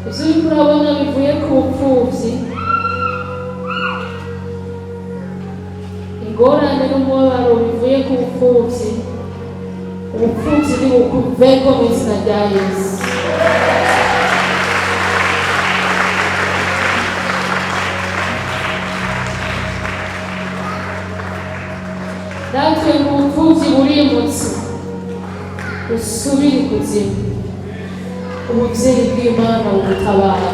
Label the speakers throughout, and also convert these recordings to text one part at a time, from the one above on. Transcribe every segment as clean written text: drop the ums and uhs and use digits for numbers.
Speaker 1: ibyo uriko urabona bivuye ku bupfubyi, ingorane n'umubabaro bivuye ku bupfubyi, ubupfubyi ntibukuveko mu izina rya Yesu. Natwe mu bupfubyi burimutse usubire ikuzimu, ubuvyeyi bw'Imana bugutabara.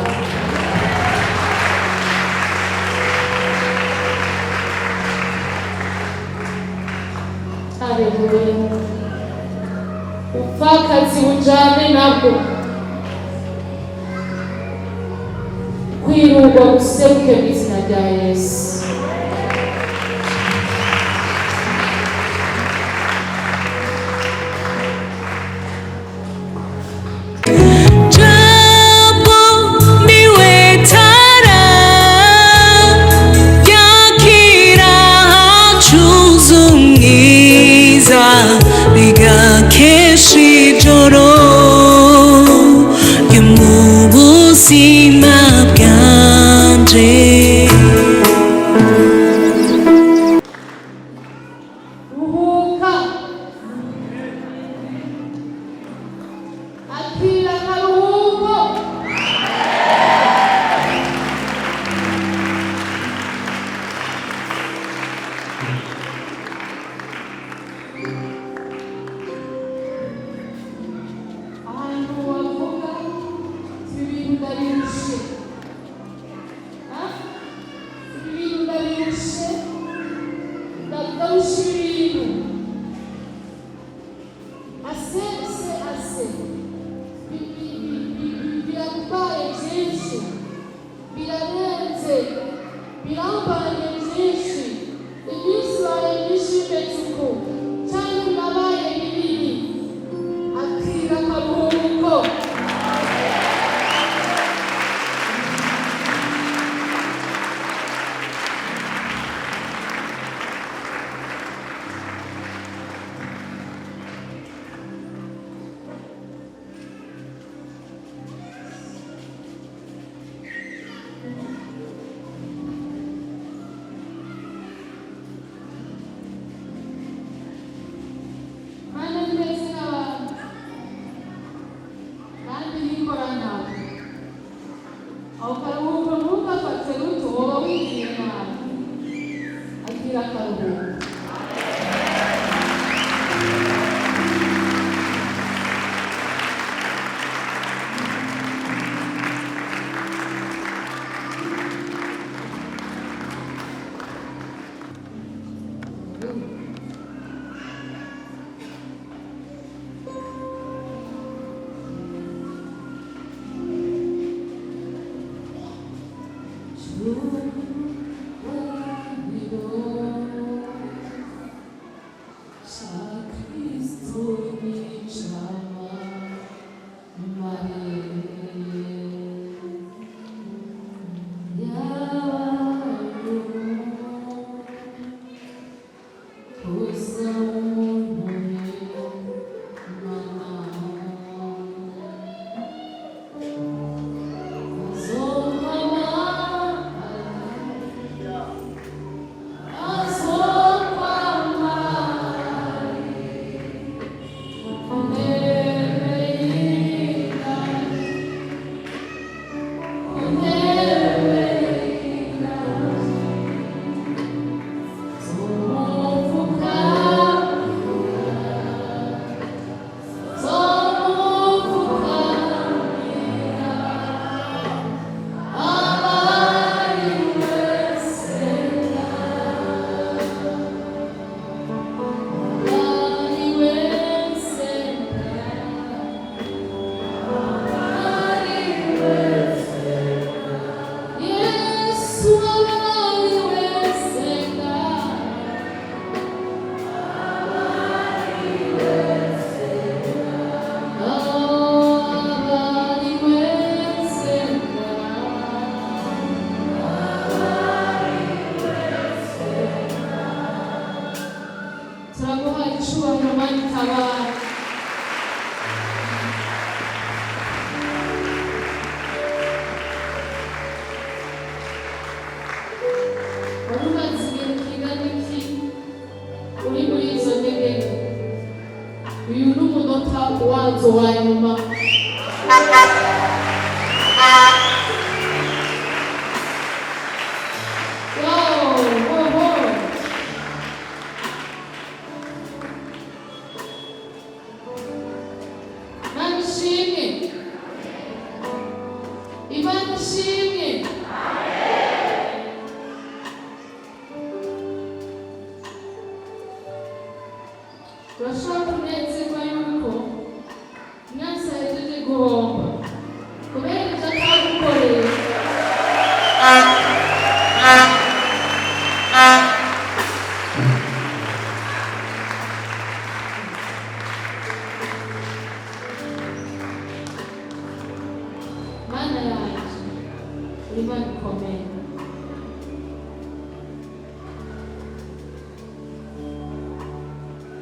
Speaker 1: Haleluya. Upfakazi bujane nabwo, kwirugwa guseruke mu izina rya Yesu. wazo wa nyuma. Imana ishimwe. Turashobora kunezerwa yuko mwese ahejeje guhomba kubera ibyo atagukoreye. Mana yacu uri Imana ikomeye.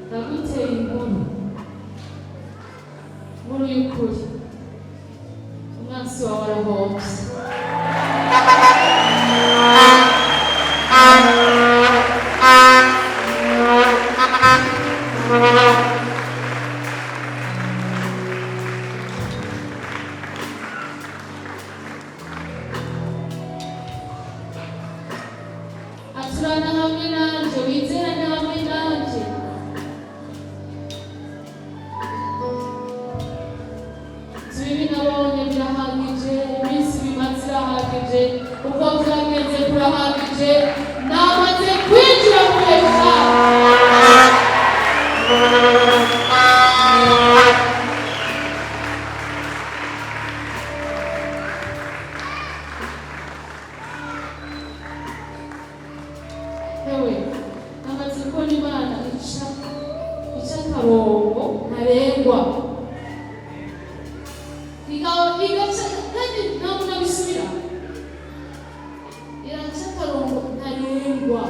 Speaker 1: Ndaguteye inkuru y'ukuri, umwansi wawe arahombye. Aturana hamwe nanje, wizerane hamwe nanje. Zibi nabonye birahagije, iminsi bimaze irahagije, uko vyagenze kurahagije, namaze kwinjira mu bihe bishasha. Ewe, namaze kubona Imana ica akarongo ntarengwa. Igaca kandi ntabwo nabisubira. Iraca akarongo ntarengwa.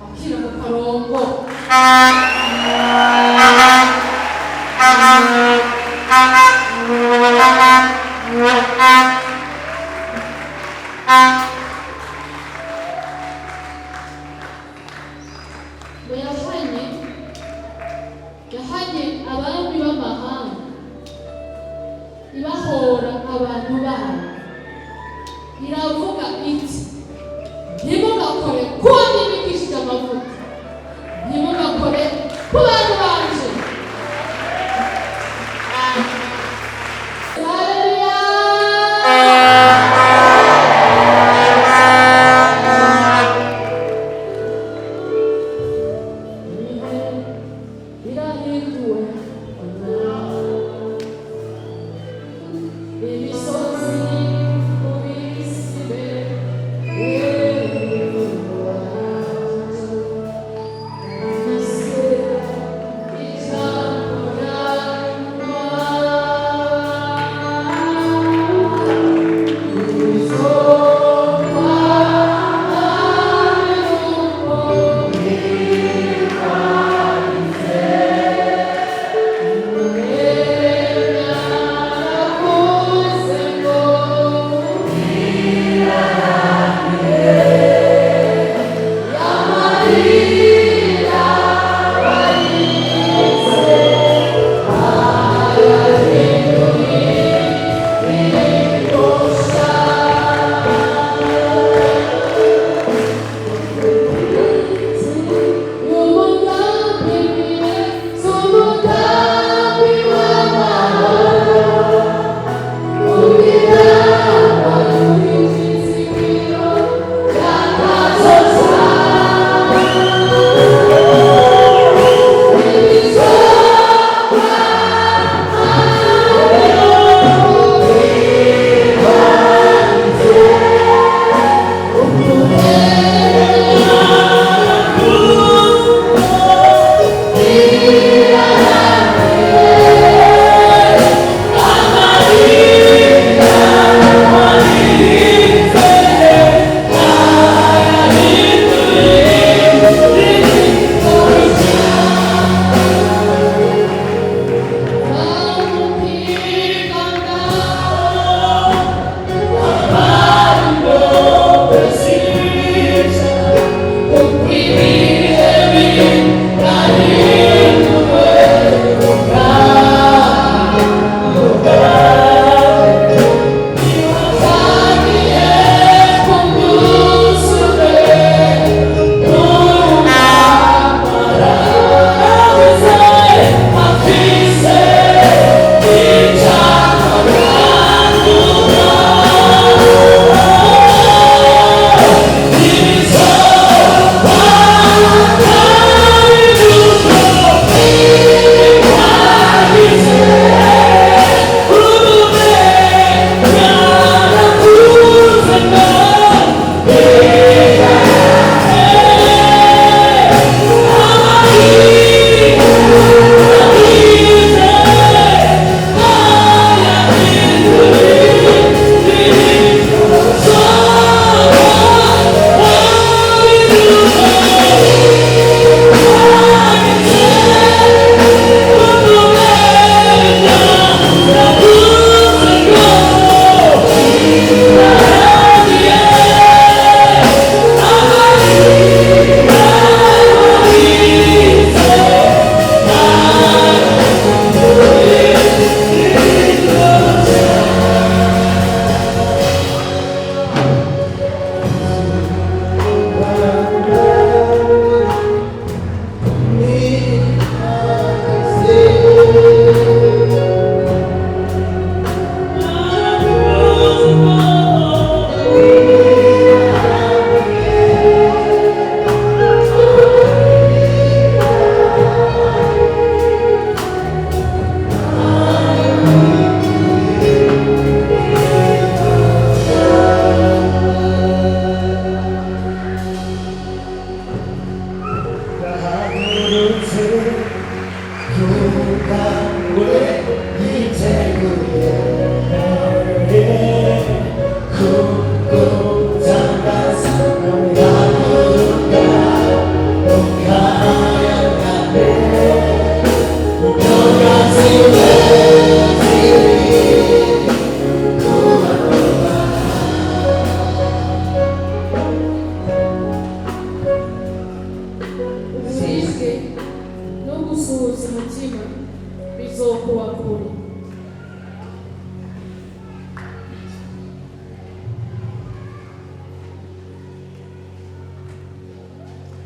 Speaker 1: Akira mu karongo. Yahanye abami b'amahanga ibahora abantu bayo, iravuga iti ntimugakore kuko nibikishije amavuta, ntimugakore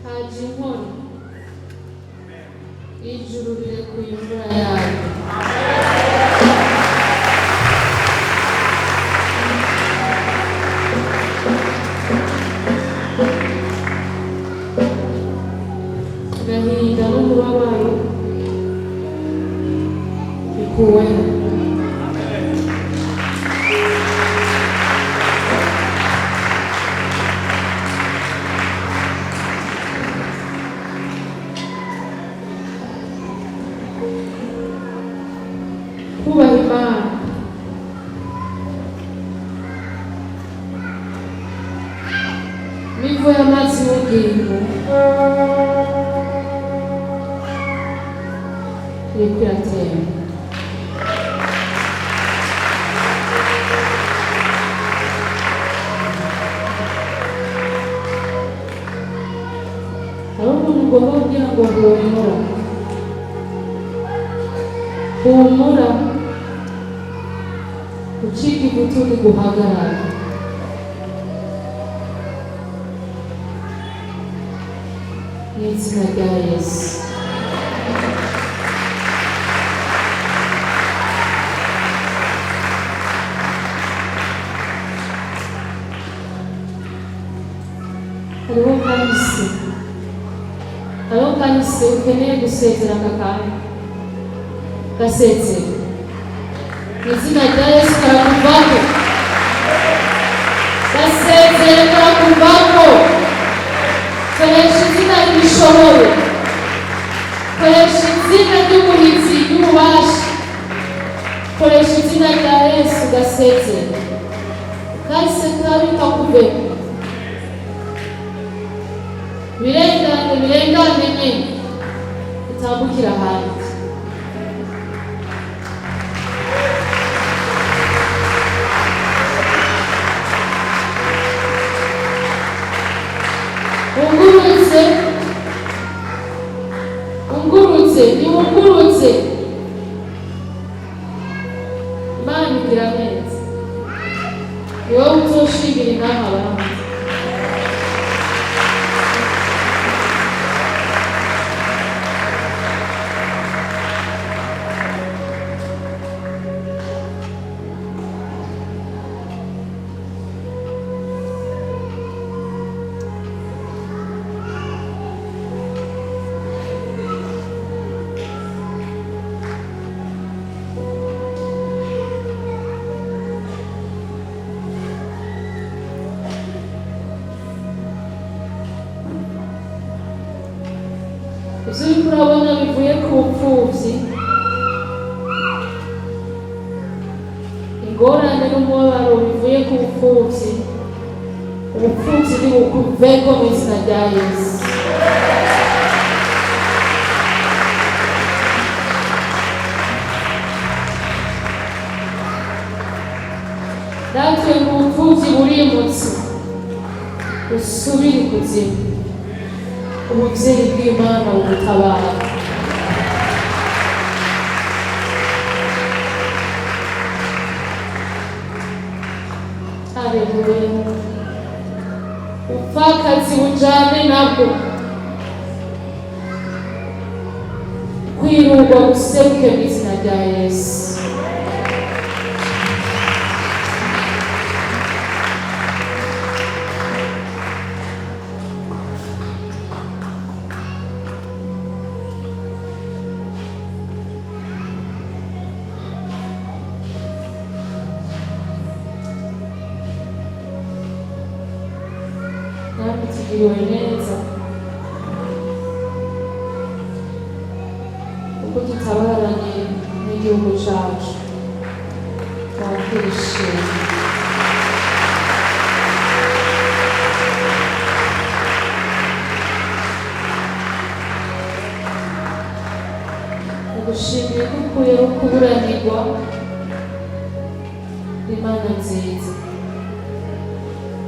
Speaker 1: haje inkoni, ijuru rirekuye imvura yayo. Agahinda n'umubabaro bikuweho. Kubaha Imana n'ivu y'amazi y'ubugingo iriko iratemba. Hari umuntu ugomba kugira ngo humura, humura, ucika igitutu guhagarara. N'izina rya Yesu. Hariho kahise ukeneye gusezera aka kanya gasezera. N'izina rya Yesu karakuvako, gasezere karakuvako. Koresha izina ry'ibishoboye, koresha izina ry'umurinzi n'ububasha, koresha izina rya Yesu gasezere. Kahise kabi kakuveko, birengane nyine utambukira hanze. Ungurutse Imana igira neza, ni wowe uzoshimira inama abandi. Ibyo uriko urabona bivuye ku bupfubyi, ingorane n'umubabaro bivuye ku bupfubyi, ubupfubyi ntibukuveko mu izina rya Yesu. Natwe mu bupfubyi burimutse, usubire ikuzimu. Ubuvyeyi bw'Imana bugutabara. Haleluya. Upfakazi bujane nabwo, kwirurwa guseruke mu izina rya Yesu. Ntabwo tugiriwe neza kuko tutabaranye n'igihugu cyacu. Twakwishima. Ndagushimiye ko ukuyeho kuburanirwa. Imana nziza,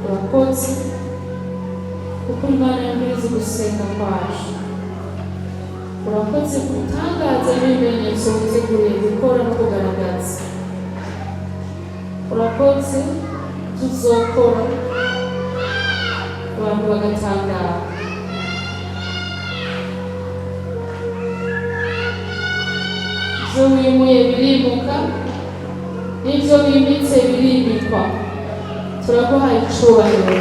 Speaker 1: urakoze kuko Imana yamuriza gusenga kwacu. Urakoze gutangaza n'ibimenyetso witeguye gukora no kugaragaza. Urakoze tuzokora abantu bagatangara. wimuye birimuka, n'ibyo wimitse birimikwa. Turaguhaye icubahiro.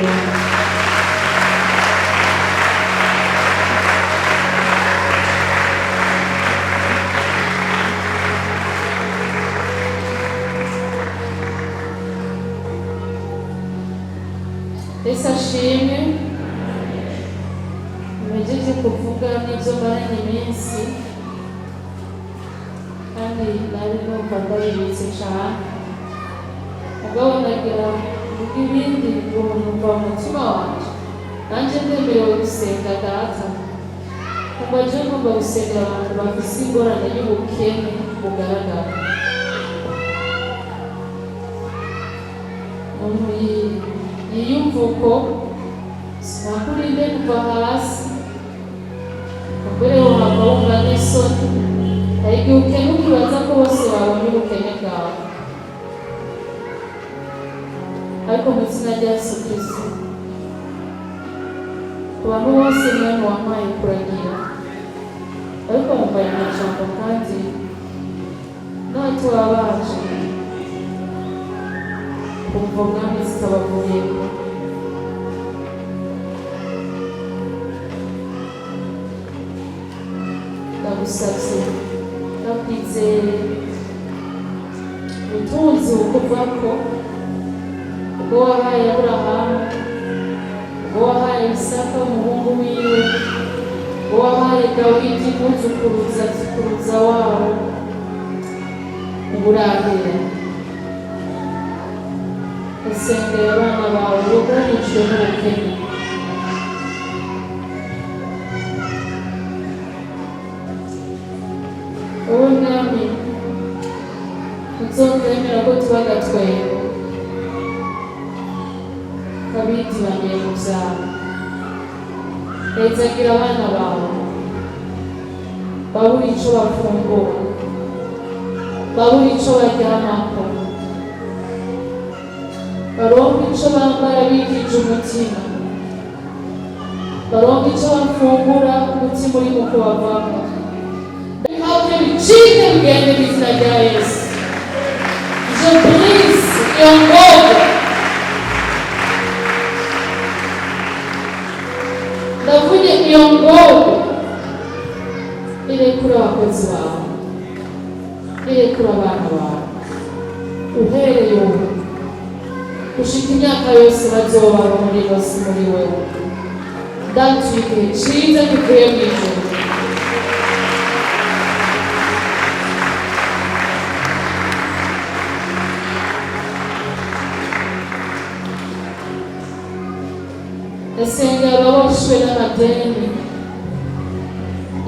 Speaker 1: Yesu ashimwe. Mumejeje kuvuga n'ibyo maranye iminsi, kandi nari numva ndabibitse cyane. Mugabo nagira mvuga ibindi numva mu mutima wanjye, nanjye ndemerewe gusenga data. Kumva je ngomba gusengera abantu bafise ingorane y'ubukene bugaragara. Umuntu yiyumva uko sinakurinde kuva hasi, mbere uhava wumva n'isoni. Hari igihe ukene ukibaza ko bose babonye ubukene bwawe, ariko mu izina rya Yesu Kristo, ku bantu bose mwene wampaye kuragira, ariko wambaye amajambo kandi natwe wabaje kumva umwami zitabavuyemo. Ndagusavye ndakwizeye ubutunzi bukuvako, ubwo wahaye Aburahamu, ubwo wahaye Isaka umuhungu wiwe, ubwo wahaye Dawidi umwuzukuruza wabo, uburahera. Usengera abana bawe bugarijwe n'ubukene. Wowe mwami uzotwemera ko tuba agatwego kabidibaniye mu vyawe. Hezagira abana bawe babura ico bafungura, babura ico baryamako, baronke ico bambara bikije umutima, baronke ico bafungura umutima uri mu kubavamo. Havyo bicike bigende mu izina rya Yesu. Je brise iyo ngoga. Ndavuye iyo ngoga irekura abakozi bawe, irekura abana bawe, uhereye ubu gushika imyaka yose bazobaho muri bose muri wewe. Ndatuye igihe ciza kivuye mu ijuru. Ndasengera ababoshwe n'amadeni,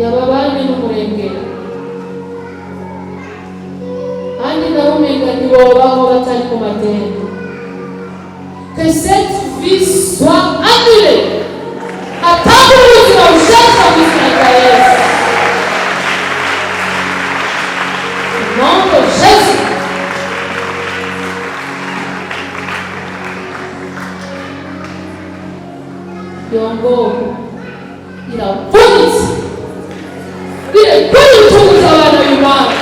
Speaker 1: yababanye n'umurengera, kandi ndabumenga ntibobaho batari ku madeni. Que cette vie soit annulée. Attendre ubuzima bushasha mu izina rya Yesu. Au nom de Jésus. Yongo iravunitse, irekura ubutunzi bw'abana b'Imana.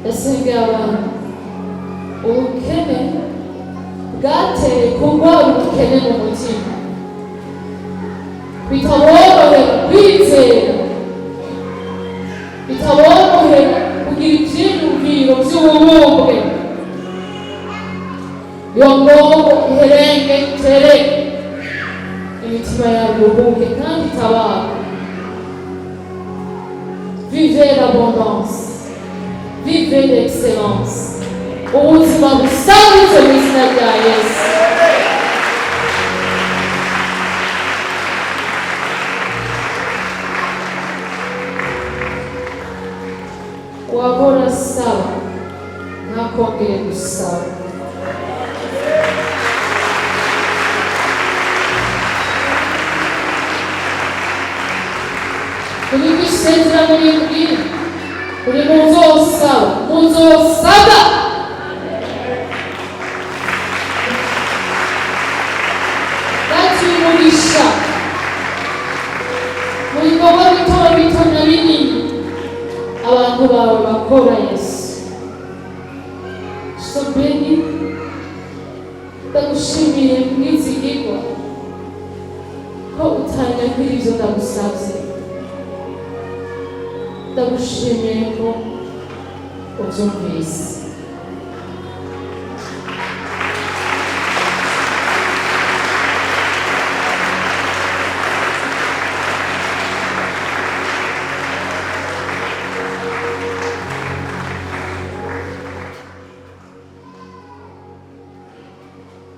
Speaker 1: Ndasengera abantu ubukene bwateye kurwara ubukene mu mutima, bitaborohera kwizera, bitaborohera kugira ivyiyumviro vy'ububumbwe. Iyo ngogo iherenge itere imitima yabo iruhuke kandi itabara. Vivez l'abondance, vivez l'excellence, ubuzima busagutse mu izina rya Yesu. Wahora saba ntakongere gusaba. Turi gusezerano y'ibwira, turi muzosaba, muzosaba. ugakora Yesu. So Beni, ndagushimiye mwizigirwa ko utanyagira ibyo ndagusabye. Ndagushimiye ko ubyumvise.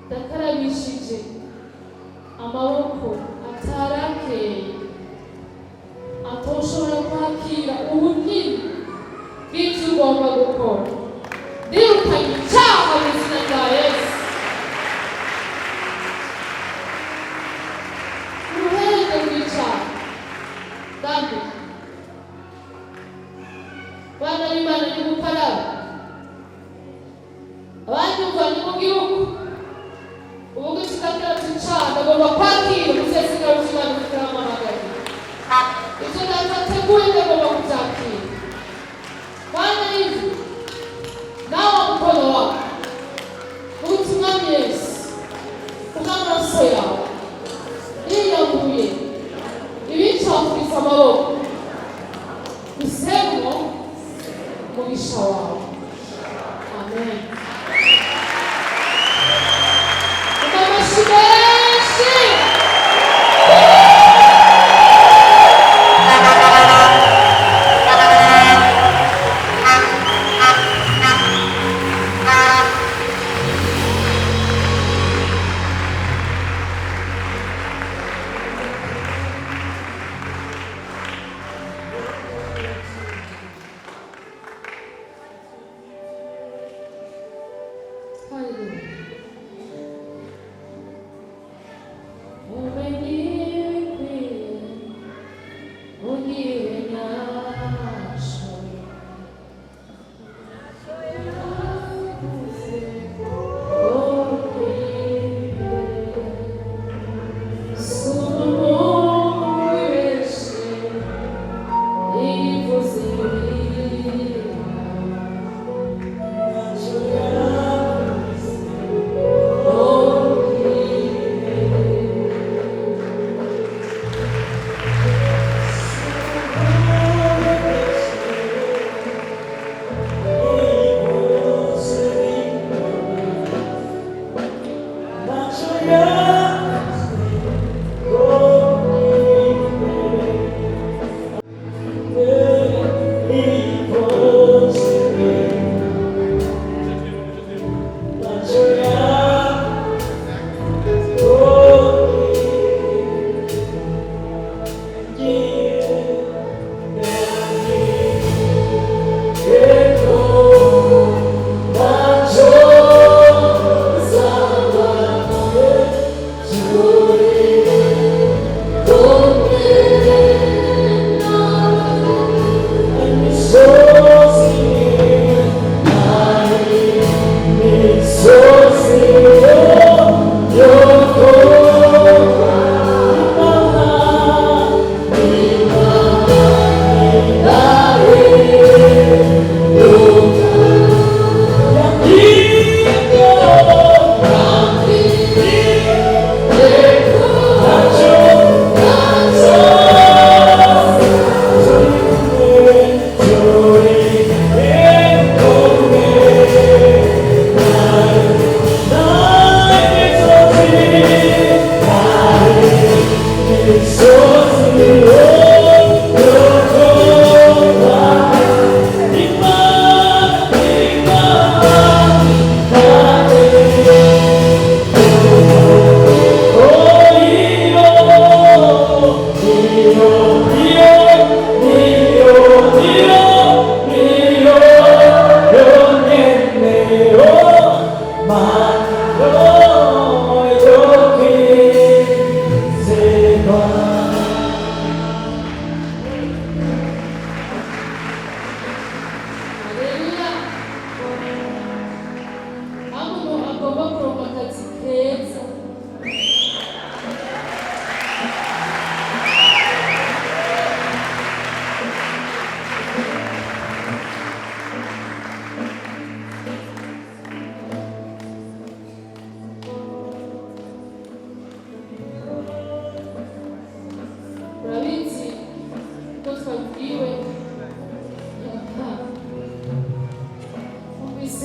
Speaker 1: Ndakarabishije amaboko atarakeye atoshobora kwakira ubunini bw'ibyo ugomba gukora. Ndirukanye icyaha mu izina rya Yesu. Uruhende rw'icyaha kandi bana b'Imana ni gukaraba. Abanyumva ni mu gihugu ubu kitakira cy'icyaha ndagomba kwakira umuseseka w'Imana bitaramamagaye. Ibyo ndateguye ndagomba kubyakira. Bana hivi nawa mkono wako utumami Yesu ukamaraso yawe yiyaguye ibicafuritse amaboko usemo umugisha wawe. Amen.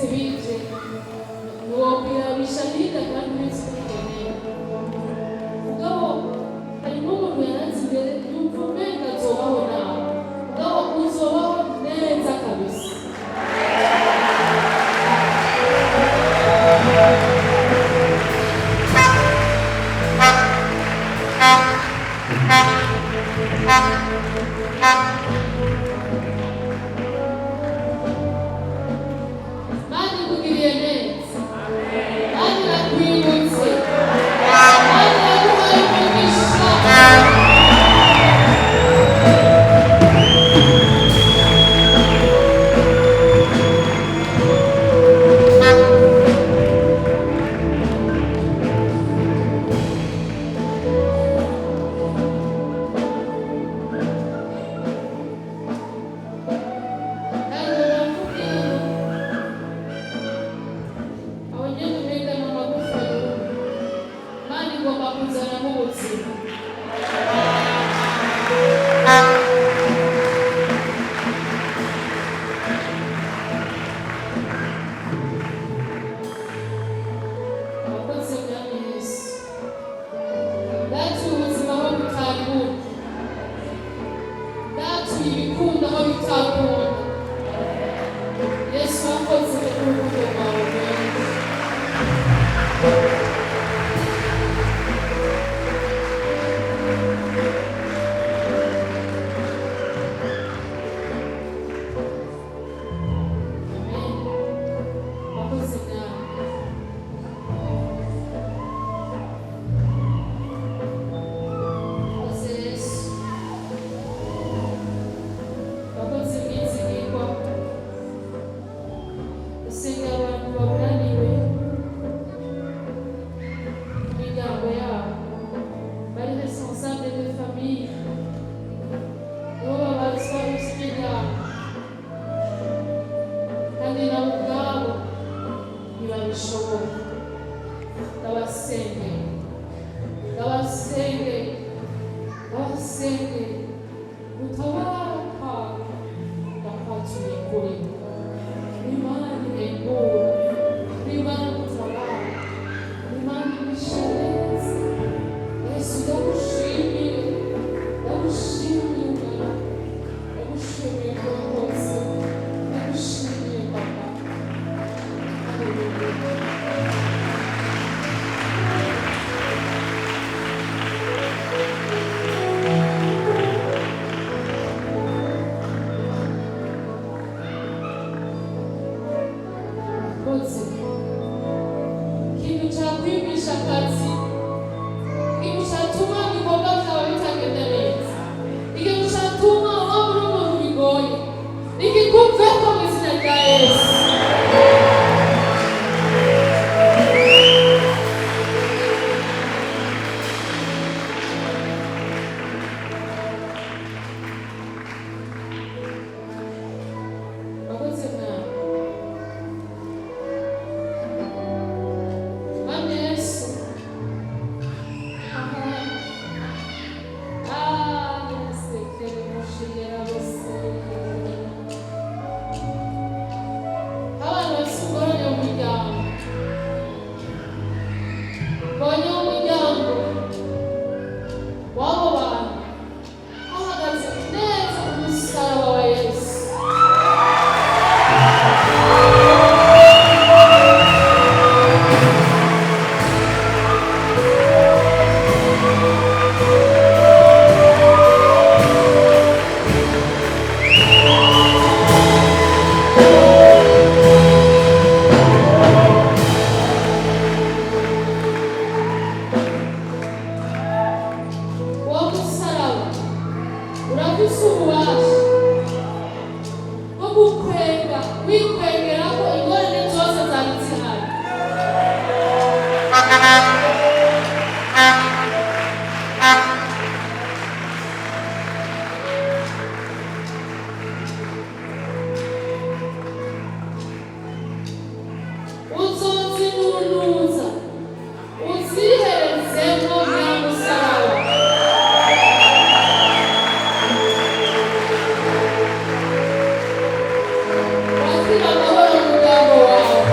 Speaker 1: bije ntiwobwira bisharira kandi ubizi ko ukeneye mugabo hari n'umuntu yaranze imbere yumva umenga azobaho nawe mugabo uzobaho neza kabisa. Mani kugiriye neza, mani nakwibutse, mani naguhaye umugisha. Wakira amahoro mu muryango wawe.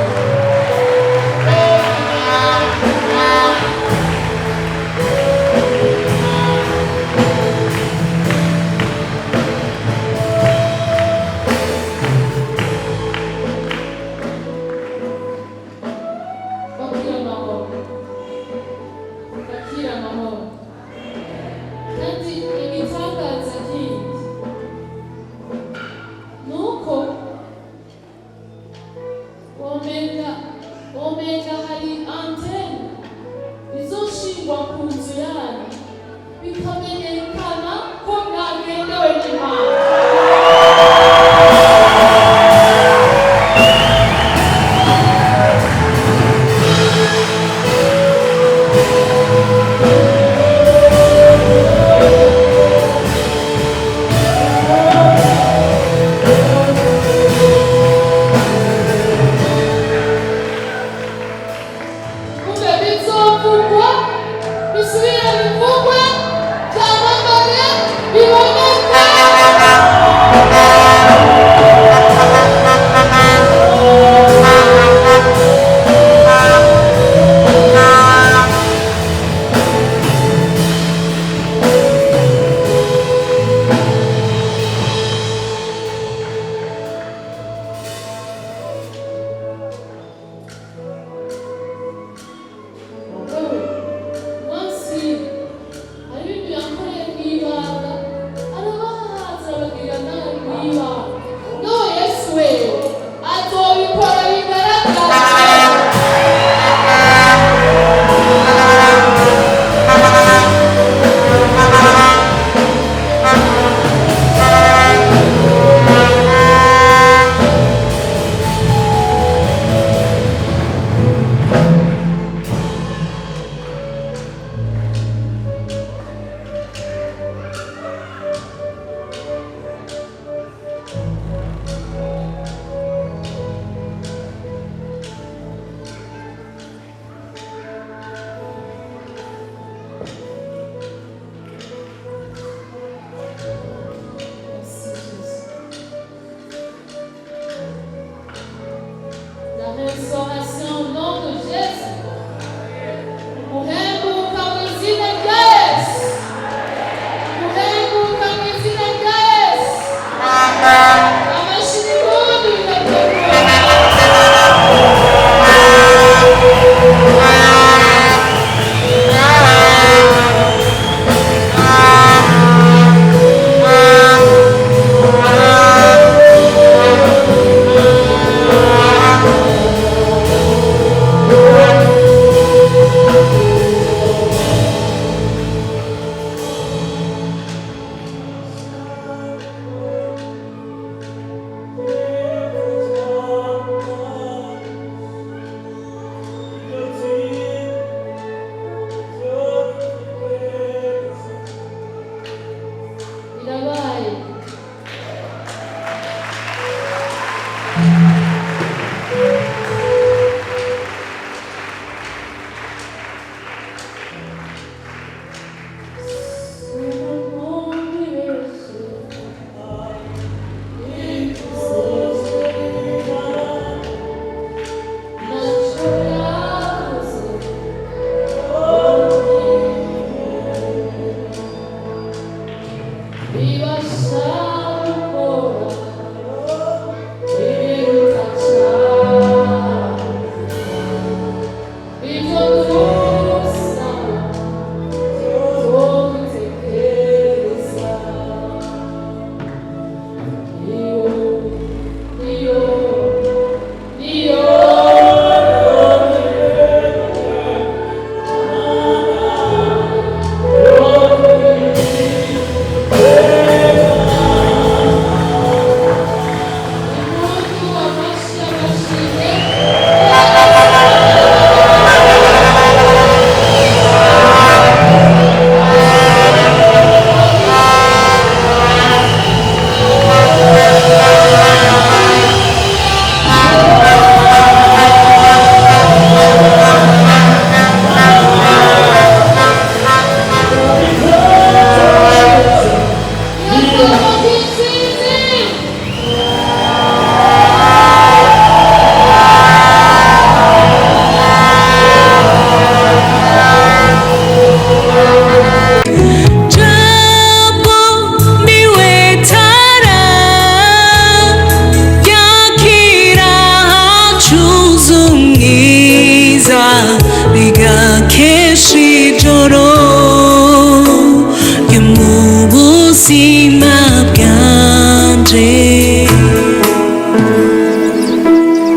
Speaker 1: so hasi